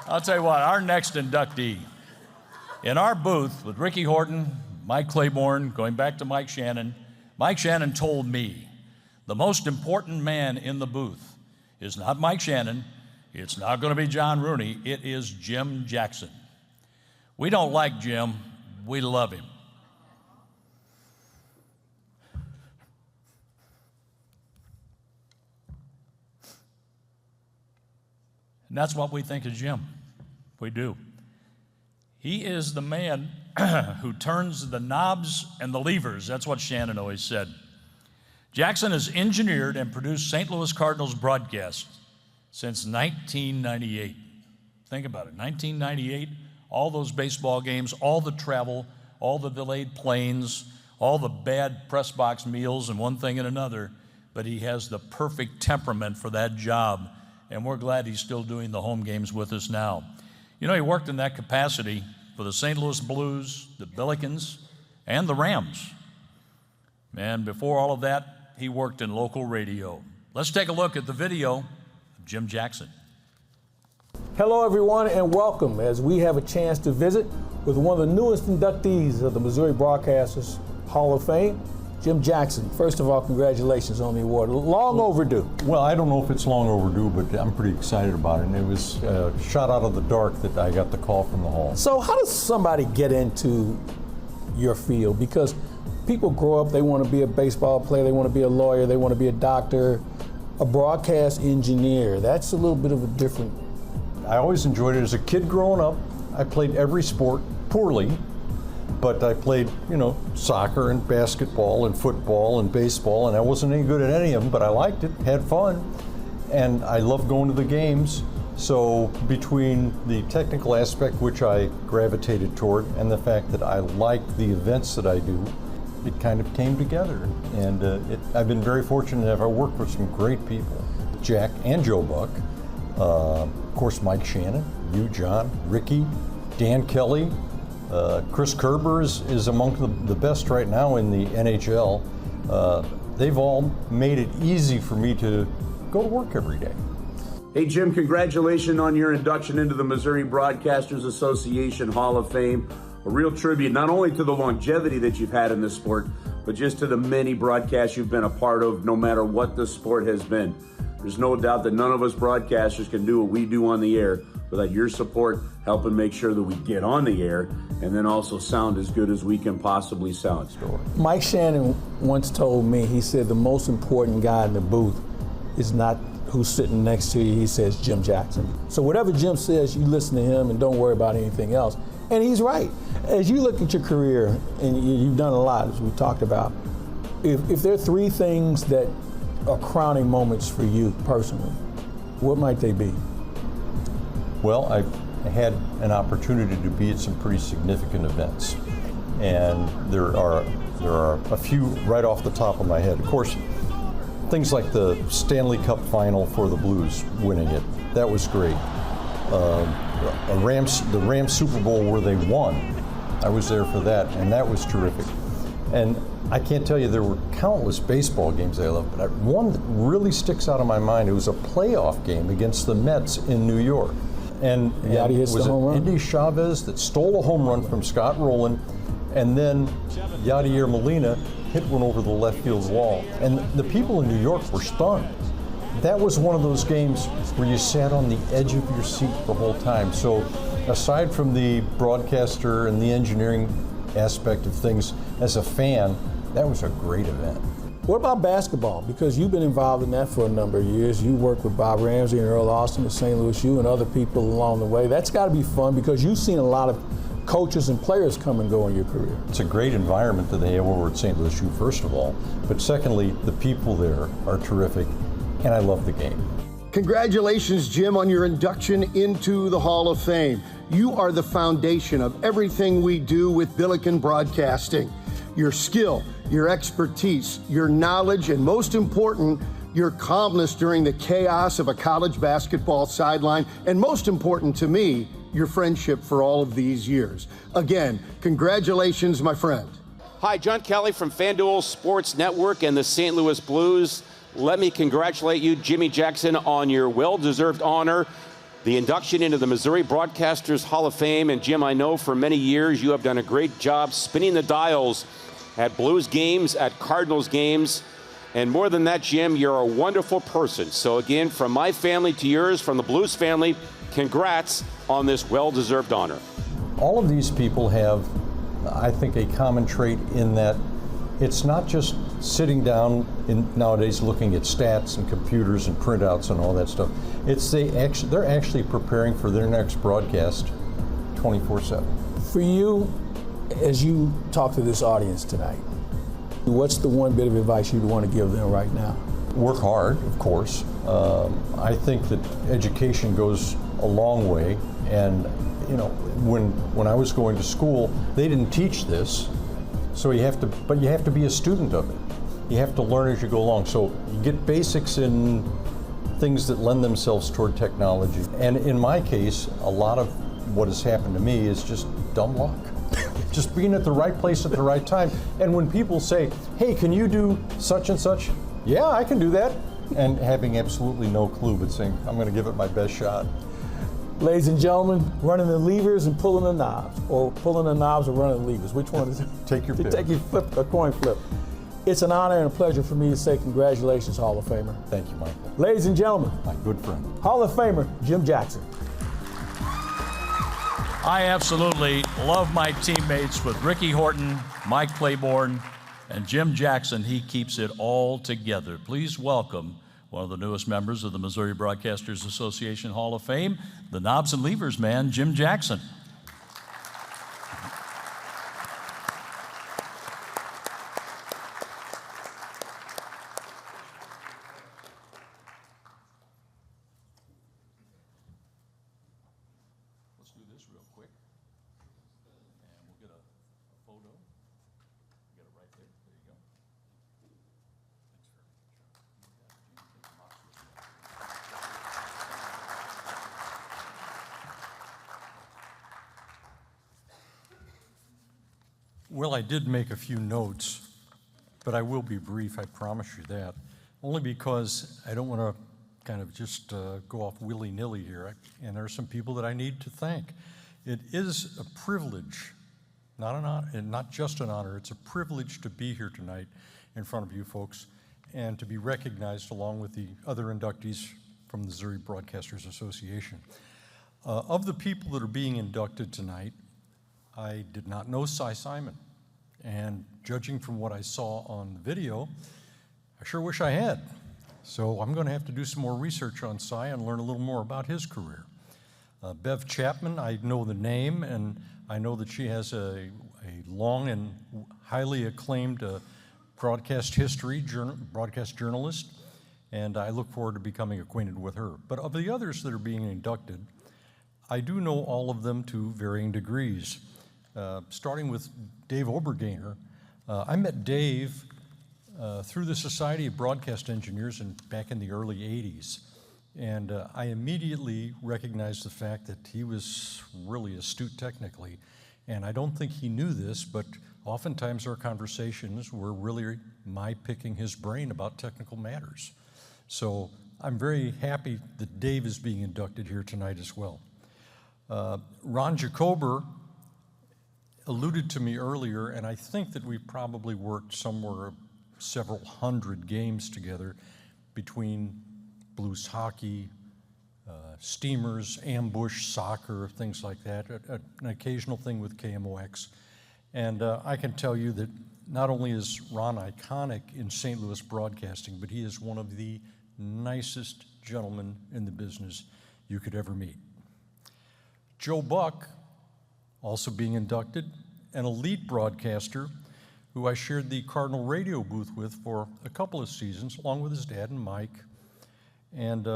I'll tell you what, our next inductee, in our booth with Ricky Horton, Mike Claiborne, going back to Mike Shannon told me the most important man in the booth is not Mike Shannon, it's not going to be John Rooney, it is Jim Jackson. We don't like Jim, we love him. And that's what we think of Jim. We do. He is the man who turns the knobs and the levers. That's what Shannon always said. Jackson has engineered and produced St. Louis Cardinals broadcasts since 1998. Think about it, 1998, all those baseball games, all the travel, all the delayed planes, all the bad press box meals and one thing and another, but he has the perfect temperament for that job, and we're glad he's still doing the home games with us now. You know, he worked in that capacity for the St. Louis Blues, the Billikens, and the Rams. And before all of that, he worked in local radio. Let's take a look at the video of Jim Jackson. Hello, everyone, and welcome as we have a chance to visit with one of the newest inductees of the Missouri Broadcasters Hall of Fame, Jim Jackson. First of all, congratulations on the award. Long overdue. Well, I don't know if it's long overdue, but I'm pretty excited about it. And it was a shot out of the dark that I got the call from the Hall. So how does somebody get into your field? Because people grow up, they want to be a baseball player, they want to be a lawyer, they want to be a doctor, a broadcast engineer. That's a little bit of a different. I always enjoyed it. As a kid growing up, I played every sport poorly, but I played, soccer and basketball and football and baseball, and I wasn't any good at any of them, but I liked it, had fun, and I loved going to the games. So between the technical aspect, which I gravitated toward, and the fact that I like the events that I do, it kind of came together. And I've been very fortunate to have worked with some great people, Jack and Joe Buck, of course Mike Shannon, you, John, Ricky, Dan Kelly, Chris Kerber is among the best right now in the NHL. They've all made it easy for me to go to work every day. Hey Jim, congratulations on your induction into the Missouri Broadcasters Association Hall of Fame. A real tribute not only to the longevity that you've had in this sport, but just to the many broadcasts you've been a part of, no matter what the sport has been. There's no doubt that none of us broadcasters can do what we do on the air without your support helping make sure that we get on the air and then also sound as good as we can possibly sound. Mike Shannon once told me, he said the most important guy in the booth is not who's sitting next to you, he says Jim Jackson. So whatever Jim says, you listen to him and don't worry about anything else. And he's right. As you look at your career, and you've done a lot, as we talked about, if there are three things that are crowning moments for you personally, what might they be? Well, I've had an opportunity to be at some pretty significant events, and there are a few right off the top of my head. Of course, things like the Stanley Cup final for the Blues, winning it, that was great. The Rams Super Bowl where they won, I was there for that, and that was terrific. And I can't tell you, there were countless baseball games I loved, but one that really sticks out of my mind, it was a playoff game against the Mets in New York. And it was Andy Chavez that stole a home run from Scott Rowland, and then Yadier Molina hit one over the left field wall. And the people in New York were stunned. That was one of those games where you sat on the edge of your seat the whole time. So aside from the broadcaster and the engineering aspect of things, as a fan, that was a great event. What about basketball? Because you've been involved in that for a number of years. You worked with Bob Ramsey and Earl Austin at St. Louis U and other people along the way. That's got to be fun because you've seen a lot of coaches and players come and go in your career. It's a great environment that they have over at St. Louis U, first of all. But secondly, the people there are terrific, and I love the game. Congratulations, Jim, on your induction into the Hall of Fame. You are the foundation of everything we do with Billiken Broadcasting. Your skill, your expertise, your knowledge, and most important, your calmness during the chaos of a college basketball sideline, and most important to me, your friendship for all of these years. Again, congratulations, my friend. Hi, John Kelly from FanDuel Sports Network and the St. Louis Blues. Let me congratulate you, Jimmy Jackson, on your well-deserved honor. the induction into the Missouri Broadcasters Hall of Fame. And Jim, I know for many years you have done a great job spinning the dials at Blues games, at Cardinals games. And more than that, Jim, you're a wonderful person. So again, from my family to yours, from the Blues family, congrats on this well-deserved honor. All of these people have, I think, a common trait in that it's not just sitting down nowadays looking at stats and computers and printouts and all that stuff. They're actually preparing for their next broadcast 24/7. For you, as you talk to this audience tonight, what's the one bit of advice you'd want to give them right now? Work hard, of course. I think that education goes a long way, and when I was going to school, they didn't teach this, so you have to be a student of it. You have to learn as you go along. So you get basics in things that lend themselves toward technology. And in my case, a lot of what has happened to me is just dumb luck. Just being at the right place at the right time. And when people say, hey, can you do such and such? Yeah, I can do that. And having absolutely no clue, but saying, I'm going to give it my best shot. Ladies and gentlemen, running the levers and pulling the knobs, or pulling the knobs and running the levers. Which one is it? Take your pick. Take your flip, a coin flip. It's an honor and a pleasure for me to say congratulations, Hall of Famer. Thank you, Michael. Ladies and gentlemen, My good friend. Hall of Famer Jim Jackson. I absolutely love my teammates with Ricky Horton, Mike Claiborne, and Jim Jackson. He keeps it all together. Please welcome one of the newest members of the Missouri Broadcasters Association Hall of Fame, the knobs and levers man, Jim Jackson. Let's do this real quick, and we'll get a photo. Get it right there. There you go. Well, I did make a few notes, but I will be brief, I promise you that. Only because I don't want to kind of just go off willy-nilly here, and there are some people that I need to thank. It is a privilege, not an honor, and not just an honor, it's a privilege to be here tonight in front of you folks and to be recognized along with the other inductees from the Missouri Broadcasters Association. Of the people that are being inducted tonight, I did not know Cy Simon, and judging from what I saw on the video, I sure wish I had. So I'm going to have to do some more research on Cy and learn a little more about his career. Bev Chapman, I know the name, and I know that she has a long and highly acclaimed broadcast history, broadcast journalist, and I look forward to becoming acquainted with her. But of the others that are being inducted, I do know all of them to varying degrees. Starting with Dave Obergainer. I met Dave through the Society of Broadcast Engineers back in the early 80s. And I immediately recognized the fact that he was really astute technically. And I don't think he knew this, but oftentimes our conversations were really my picking his brain about technical matters. So I'm very happy that Dave is being inducted here tonight as well. Ron Jacober alluded to me earlier, and I think that we probably worked somewhere several hundred games together between Blues hockey, Steamers, ambush, soccer, things like that, an occasional thing with KMOX. And I can tell you that not only is Ron iconic in St. Louis broadcasting, but he is one of the nicest gentlemen in the business you could ever meet. Joe Buck, also being inducted, an elite broadcaster who I shared the Cardinal radio booth with for a couple of seasons, along with his dad and Mike. And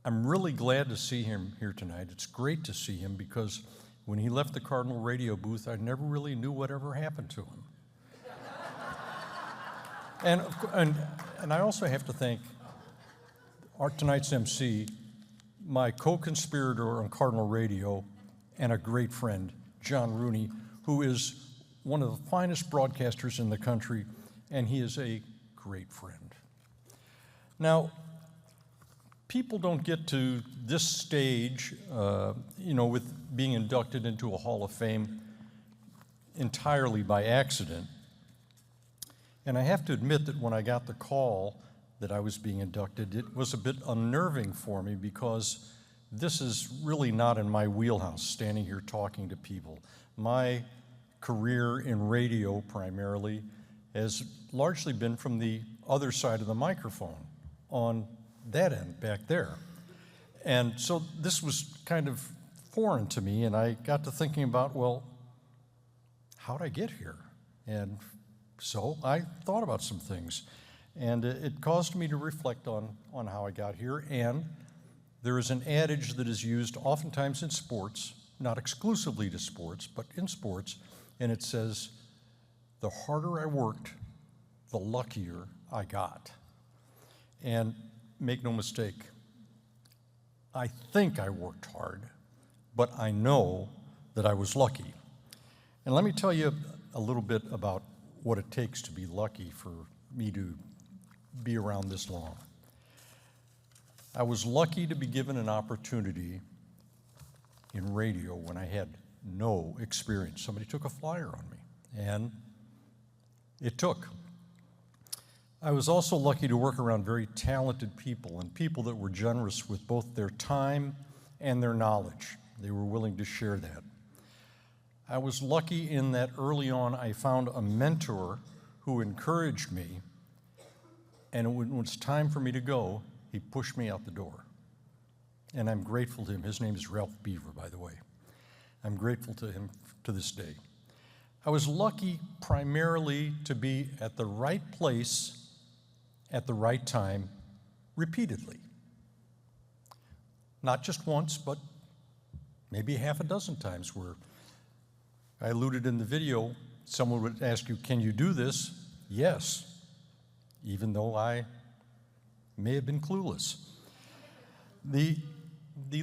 I'm really glad to see him here tonight. It's great to see him because when he left the Cardinal radio booth, I never really knew whatever happened to him. And I also have to thank tonight's MC, my co-conspirator on Cardinal Radio, and a great friend, John Rooney, who is one of the finest broadcasters in the country, and he is a great friend. Now, people don't get to this stage, with being inducted into a Hall of Fame entirely by accident. And I have to admit that when I got the call that I was being inducted, it was a bit unnerving for me because this is really not in my wheelhouse, standing here talking to people. My career in radio primarily has largely been from the other side of the microphone, on that end back there. And so this was kind of foreign to me, and I got to thinking about, well, how'd I get here? And so I thought about some things, and it caused me to reflect on how I got here. And there is an adage that is used oftentimes in sports, not exclusively to sports, but in sports, and it says, the harder I worked, the luckier I got. And make no mistake, I think I worked hard, but I know that I was lucky. And let me tell you a little bit about what it takes to be lucky for me to be around this long. I was lucky to be given an opportunity in radio when I had no experience. Somebody took a flyer on me, and it took. I was also lucky to work around very talented people and people that were generous with both their time and their knowledge. They were willing to share that. I was lucky in that early on I found a mentor who encouraged me, and when it was time for me to go, he pushed me out the door. And I'm grateful to him. His name is Ralph Beaver, by the way. I'm grateful to him to this day. I was lucky primarily to be at the right place at the right time repeatedly. Not just once, but maybe half a dozen times, where I alluded in the video, someone would ask you, can you do this? Yes, even though I may have been clueless. The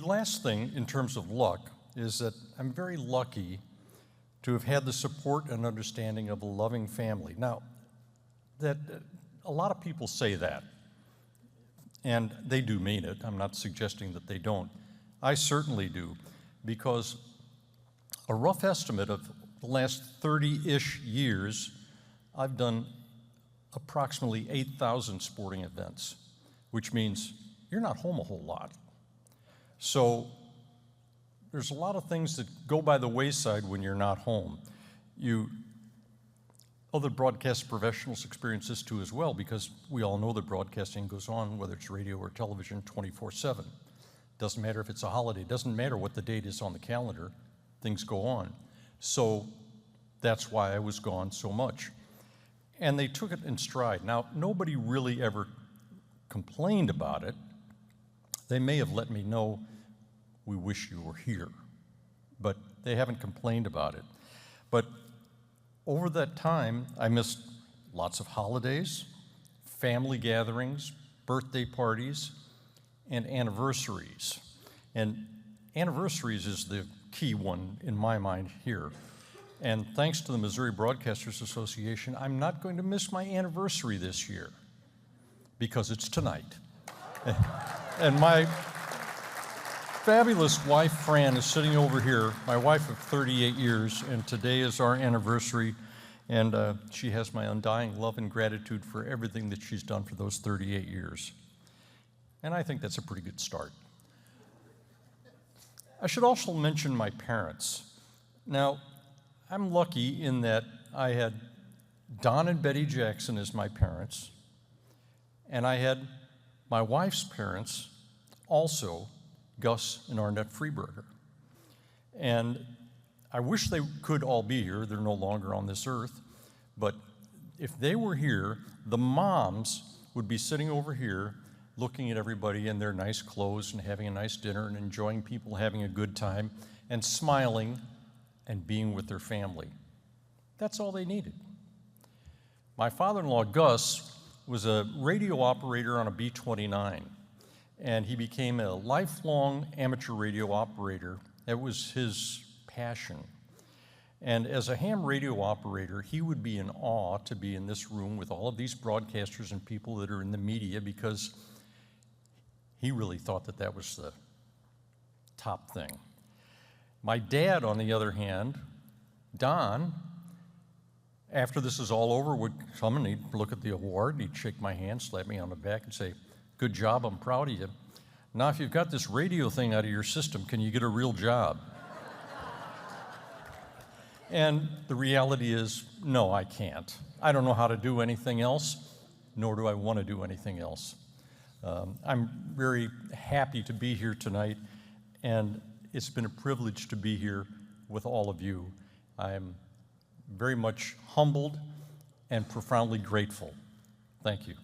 last thing in terms of luck is that I'm very lucky to have had the support and understanding of a loving family. Now, that a lot of people say that, and they do mean it. I'm not suggesting that they don't. I certainly do, because a rough estimate of the last 30-ish years, I've done approximately 8,000 sporting events, which means you're not home a whole lot. So there's a lot of things that go by the wayside when you're not home. Other broadcast professionals experience this too as well, because we all know that broadcasting goes on, whether it's radio or television, 24/7. Doesn't matter if it's a holiday, doesn't matter what the date is on the calendar, things go on. So that's why I was gone so much. And they took it in stride. Now, nobody really ever complained about it. They may have let me know, we wish you were here, but they haven't complained about it. But over that time, I missed lots of holidays, family gatherings, birthday parties, and anniversaries. And anniversaries is the key one in my mind here. And thanks to the Missouri Broadcasters Association, I'm not going to miss my anniversary this year, because it's tonight. And my fabulous wife, Fran, is sitting over here, my wife of 38 years, and today is our anniversary, and she has my undying love and gratitude for everything that she's done for those 38 years. And I think that's a pretty good start. I should also mention my parents. Now, I'm lucky in that I had Don and Betty Jackson as my parents, and I had my wife's parents, also Gus and Arnett Freeberger. And I wish they could all be here. They're no longer on this earth. But if they were here, the moms would be sitting over here looking at everybody in their nice clothes and having a nice dinner and enjoying people having a good time and smiling and being with their family. That's all they needed. My father-in-law, Gus, was a radio operator on a B-29, and he became a lifelong amateur radio operator. It was his passion. And as a ham radio operator, he would be in awe to be in this room with all of these broadcasters and people that are in the media, because He really thought that that was the top thing. My dad, on the other hand, Don, after this is all over, would come and he'd look at the award, and he'd shake my hand, slap me on the back, and say, "Good job, I'm proud of you. Now, if you've got this radio thing out of your system, can you get a real job?" And the reality is, no, I can't. I don't know how to do anything else, nor do I want to do anything else. I'm very happy to be here tonight, and it's been a privilege to be here with all of you. I'm very much humbled and profoundly grateful. Thank you.